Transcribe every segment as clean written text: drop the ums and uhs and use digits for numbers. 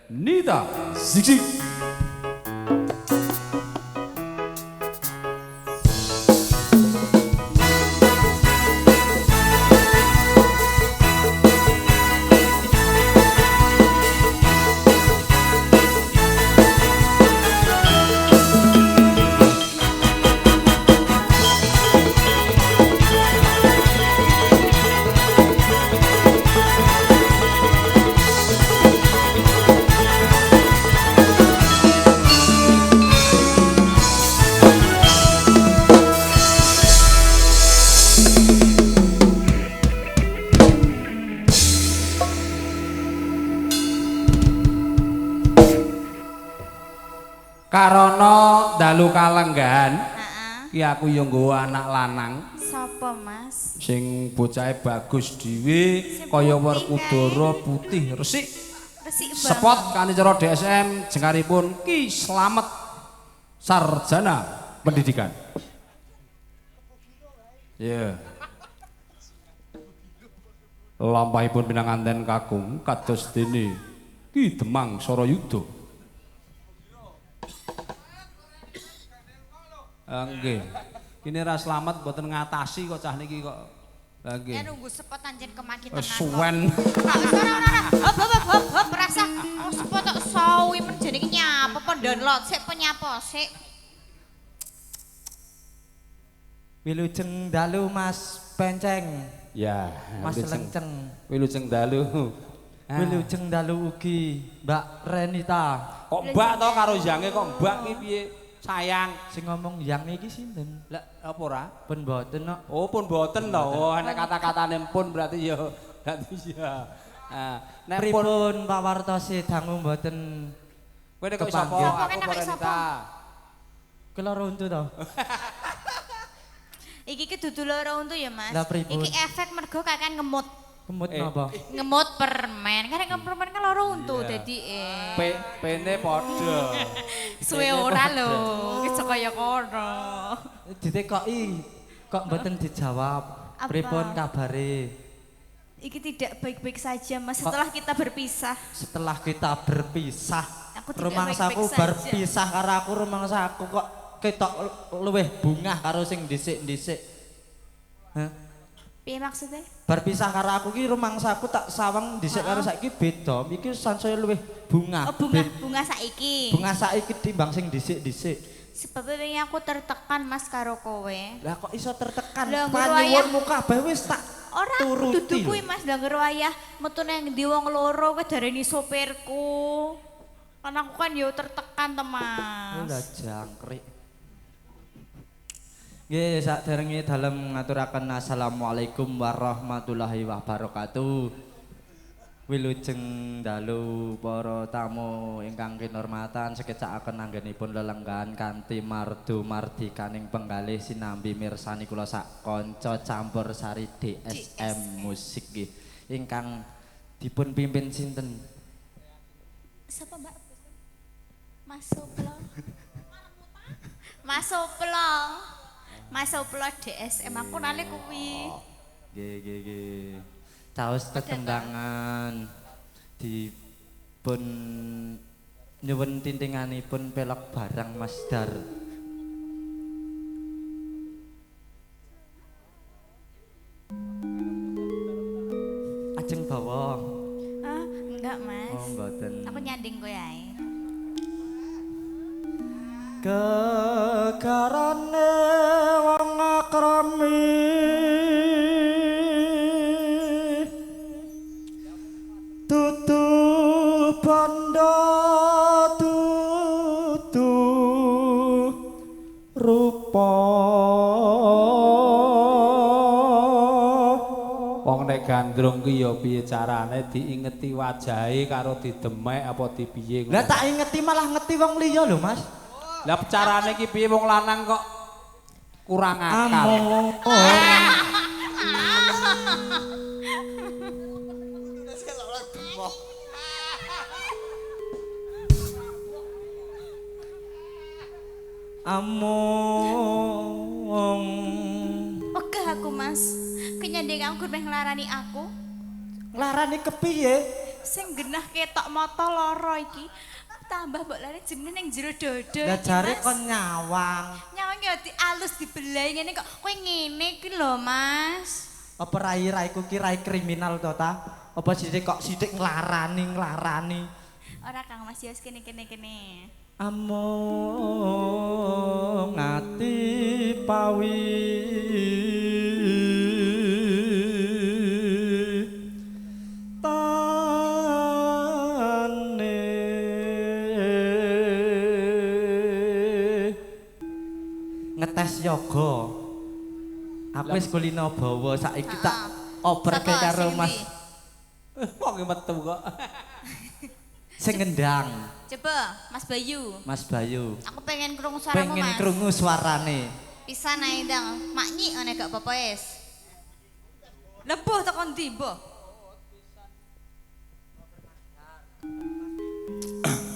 Nita Zigzig. Karono dalu kalenggan, ki aku yo nggawa anak lanang. Sapa, Mas? Sing bocahe bagus dhewe, kaya Werkudara putih resik. Resik banget. Spot kanthi cara DSM jengaripun Ki Slamet Sarjana Pendidikan. Ya. Lampahipun pinanganten kakung kados dene Ki Demang Sarayuda. Nggih. Kene ra slamet mboten ngatasi kok cah niki kok. Lah nggih. Ya nunggu sepot anjen kemakitan. Suwen. Hop rasa sepot tok sawi men jane iki nyapa apa download sik penyapa sik. Wilujeng dalu Mas Penceng. Ya, Mas Lenceng. Wilujeng dalu. Wilujeng dalu ugi Mbak Renita. Kok mbak to karo yange kok mbak ki piye? Sayang, Sing ngomong yang iki sinten? lah apa ora? Pun mboten kok. Oh, pun boten lho. Oh, nek kata-katane pun berarti ya nek pun Pripun pawartosi dangu mboten kowe nek kok sapa? kepanggih. Sapa, Aku namanya Renita. sapa? kula runtu to. Iki ki dudu loro untu ya, Mas. Lah, pripun? Iki efek mergo kakean ngemut. Kemut napa? Ngemut permen. Karek permen kan loro untu Iya. dadi Pene padha. suwe ora lho. Wis kaya kono. Ditekoki kok mboten dijawab. Apa? Pripun kabare? Iki tidak baik-baik saja, Mas. Setelah kita berpisah. Setelah kita berpisah, Aku tidak rumangsaku baik-baik bar saja. pisah karo aku rumangsaku kok ketok luwih bungah karo sing dhisik-dhisik. Hah? Piye maksudnya? Bar pisah karo aku ki rumangsaku tak sawang dhisik karo saiki beda. Iki sansaya luwih bungah. Oh, bunga saiki. Bunga saiki timbang sing dhisik-dhisik. Sebabnya aku tertekan, Mas, karo kowe. Lah kok iso tertekan? Lah, Panyuwunmu kabeh wis tak Ora turuti. dudu kuwi, Mas, ndangger wayah metune nang ndi wong loro kowe darani sopirku. Kan aku kan yo tertekan to, Lah Mas. jangkrik. Nggih, saderenge dalem ngaturaken assalamualaikum warahmatullahi wabarakatuh. Wilujeng dalu para tamu ingkang kinurmatan sekecakaken anggenipun lelenggan kanthi mardu mardikaning penggalih sinambi mirsani kula sak kanca campursari DSM musik nggih ingkang dipun pimpin sinten? Sapa, Mbak? Mas Soplo. Mas Soplo. Mas Soplo DSM aku nale kuwi. Nggih. Caos tetembungan dipun nyuwun tintinganipun pelok barang Mas Dar. Ajeng bawa. Ah, enggak, Mas. Oh, mboten. Aku nyanding kowe ae. Kekarane wong akrami tutu bondo tutu rupa Wong nek gandrung ki ya piye carane diingeti wajahe karo didemek apa dipiye lah tak ingeti malah ngeti wong liya lho Mas. Lah carane ki piye wong lanang kok kurang akal. Among Wegah aku, Mas. Kenyandeng aku ben nglarani aku. nglarani kepiye? Sing genah ketok mata lara iki. Tambah mbok lare jenenge ning jero dodo. Lah jare kon nyawang. Nyawang ya dialus dibelai ngene kok kowe ngene iki lho, Mas. Apa rai-raiku ki rai kriminal to ta? Apa sithik kok sithik nglarani. Ora Kang Mas ya kene. Amung ati pawi tane ngetes yoga. Aku wis kulino bawa saiki tak operke karo Mas. Wong metu kok. Sing ngendang. Coba Mas Bayu. Mas Bayu. Aku pengen krungu suaramu, Pengen Mas. krungu suarane. Pisan ae ndang. Maknyi ngene gak apa-apa wis. Lebuh tekan ndi, Mbah?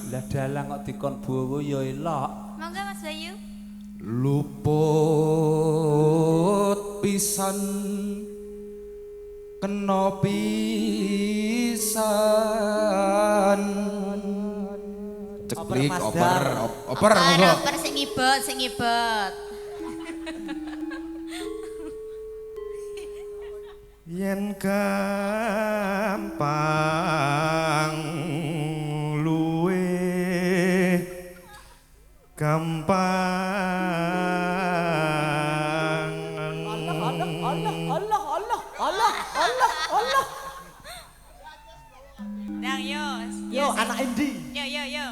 Lah dalang kok dikon bowo ya elok. Monggo Mas Bayu. Luput pisan kena pisan ceklik oper monggo Oper sing ngibet. yen gampang luwe gampang Allah. Nang yo. Yo anak indie, Yo.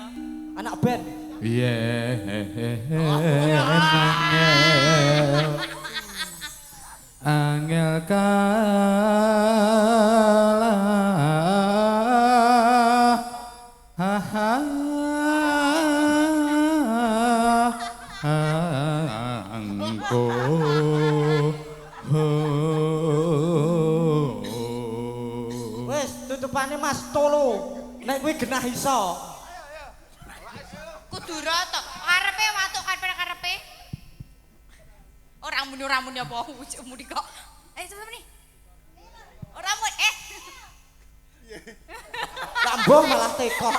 anak band. Angel kalah angko Wes tutupane Mas tolo. Nek kuwi genah iso. Kudu rata. Karepe watuk karepe. Ora muni apa ujukmu di kok. Coba nih. Ora muni Lambung malah tekok.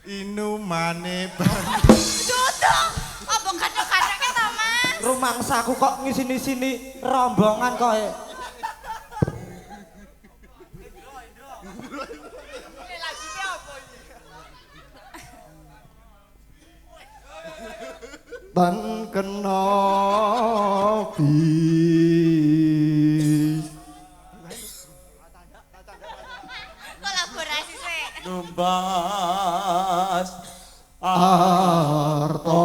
inumane Duduk. Apa kadang-kadangnya ta, Mas? Rumangsaku kok ngisini-sini rombongan koe. tan kena bis Kolaborasi sih. Numbas arto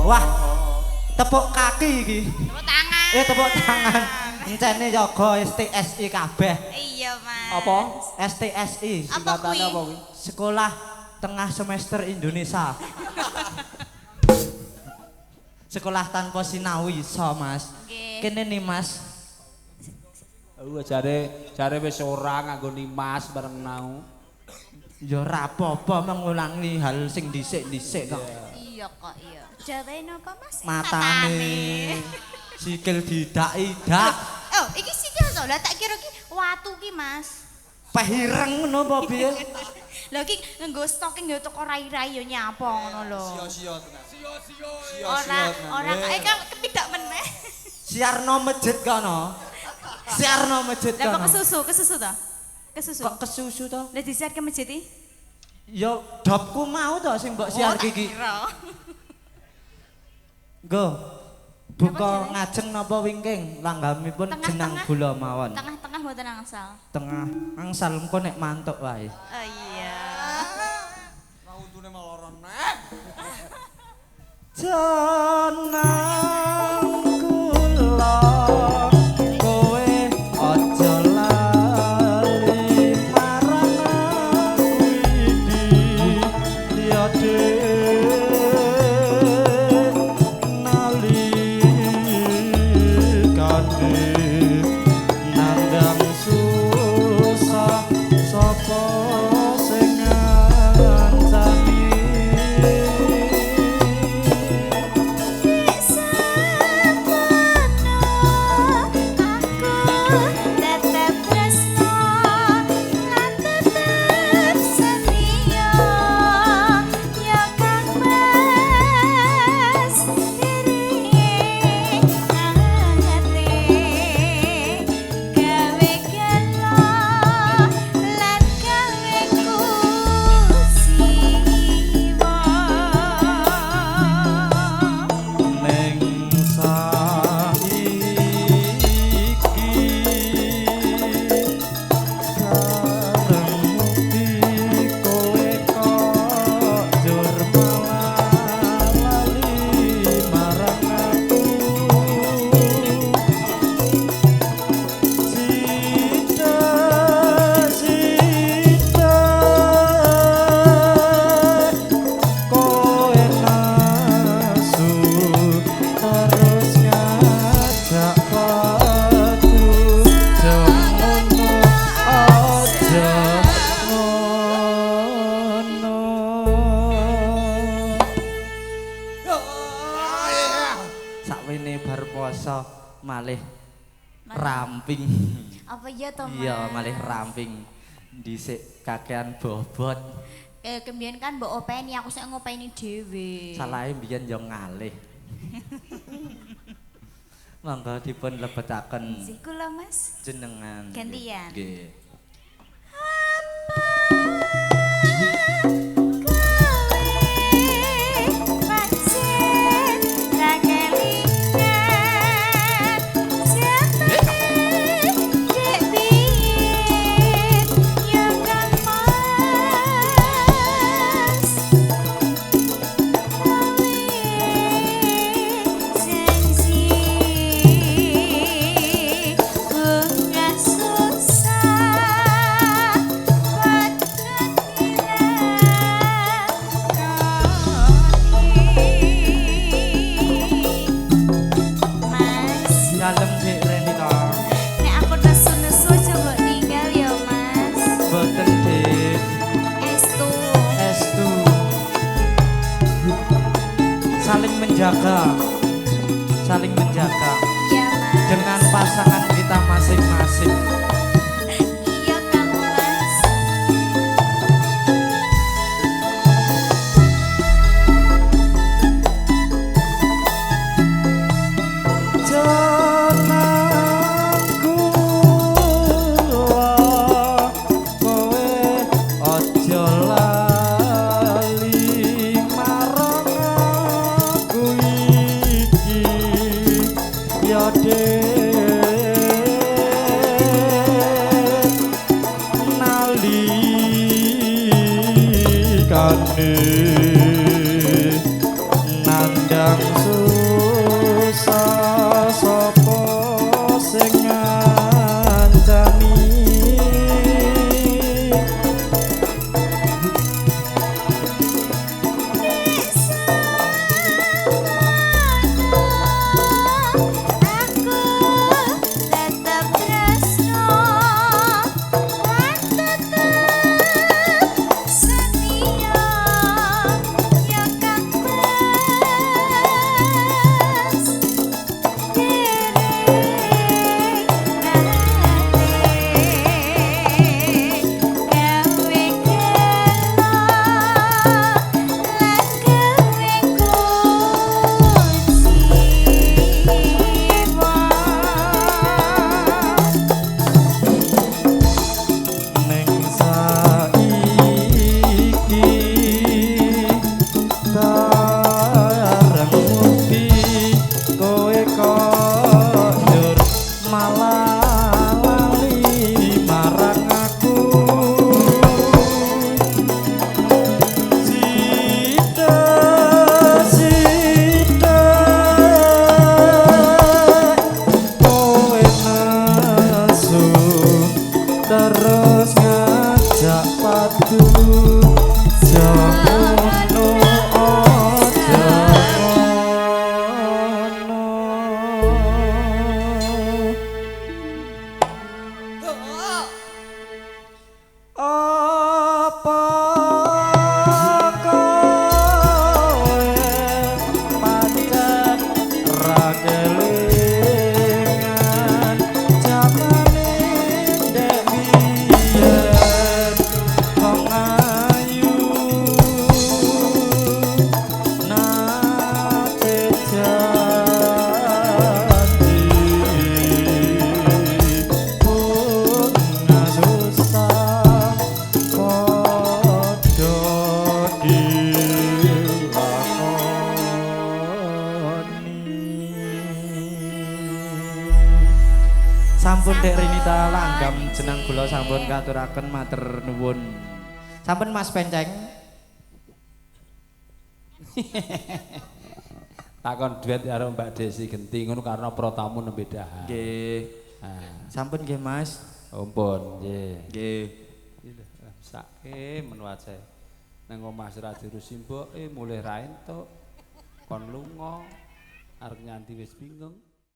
Wah, tepuk kaki iki. Tepuk tangan. Tepuk tangan. Encene yoga STSI kabeh. Iya, Mas. apa? STSI, Apa kuwi? Singkatannya apa kuwi? Sekolah Tengah Semester Indonesia. Sekolah tanpa sinau iso, Mas. Nggih. Kene nih, Mas. Jare wis ora nganggo nimas bareng nau. Ya ora apa-apa mengulangi hal sing dhisik-dhisik kok. Iya kok, iya. Jawabin apa, Mas? Matane sikil didak-idak. Oh, iki sikil to. Lah tak kira ki watu ki, Mas. Pehireng ngono apa piye? Lah iki nganggo stocking ya teko rai-rai ya nyapa ngono lho. sia-sia Ora kan kepidak meneh. Siarno masjid kono. Siarno masjid Lah kono. kok kesusu to? Kesusu. Kok kesusu to? Lah disiar ke masjid iki? Ya dopku mau to sing mbok siar iki. Go. Buka ngajeng napa wingking langgamipun jenang gula mawon. Tengah-tengah mboten angsal. Tengah angsal engko nek mantuk wae. Oh iya. mau untune maloron neh Jenang kula kowe aja lali marang aku iki ya nalikane nandang susah sapa sing ngancani malih ramping. Apa ya to, Mas? Iya, malih ramping. Dhisik kakean bobot. Kembiyen kan mbok openi, aku sik ngopeni dhewe. Salahe mbiyen yo ngalih. Monggo dipun lebetaken Sih kula, Mas. jenengan. Gantian. Nggih. Kalem Dik Renita. Nek aku nesu-nesu coba tinggal ya, Mas. Boten Dik. Estu. Estu. Saling menjaga. Saling menjaga Iya, Mas. dengan pasangan kita masing-masing. Iya, Kang Mas. Jenengku kowe aja lali marang aku iki ya nalikane nandang susah sapa sing ngancani Aku tetap tresno lan tetap setia ya Kang Mas. ning saiki bareng mukti kowe kok njur malah lali marang aku sida kowe nesu terus ngajak padu jamono aja ngono. Apa kowe pancen ra kelingan jamane ndek biyen wong ayu nate janji bunga susah padha dilakoni. Sampun Dek Renita langgam jeneng kula sampun katuraken matur nuwun. Sampun Mas Penceng. Takon duet karo Mbak Desi Genti ngono karena protamu nembe dahar. Nggih. Nah, Sampun nggih Mas. ampun, nggih. Nggih. Sake men wae. Nang omah sira diurusi mboke mulih ra entuk. Kon lunga arep nyanti wis bingung.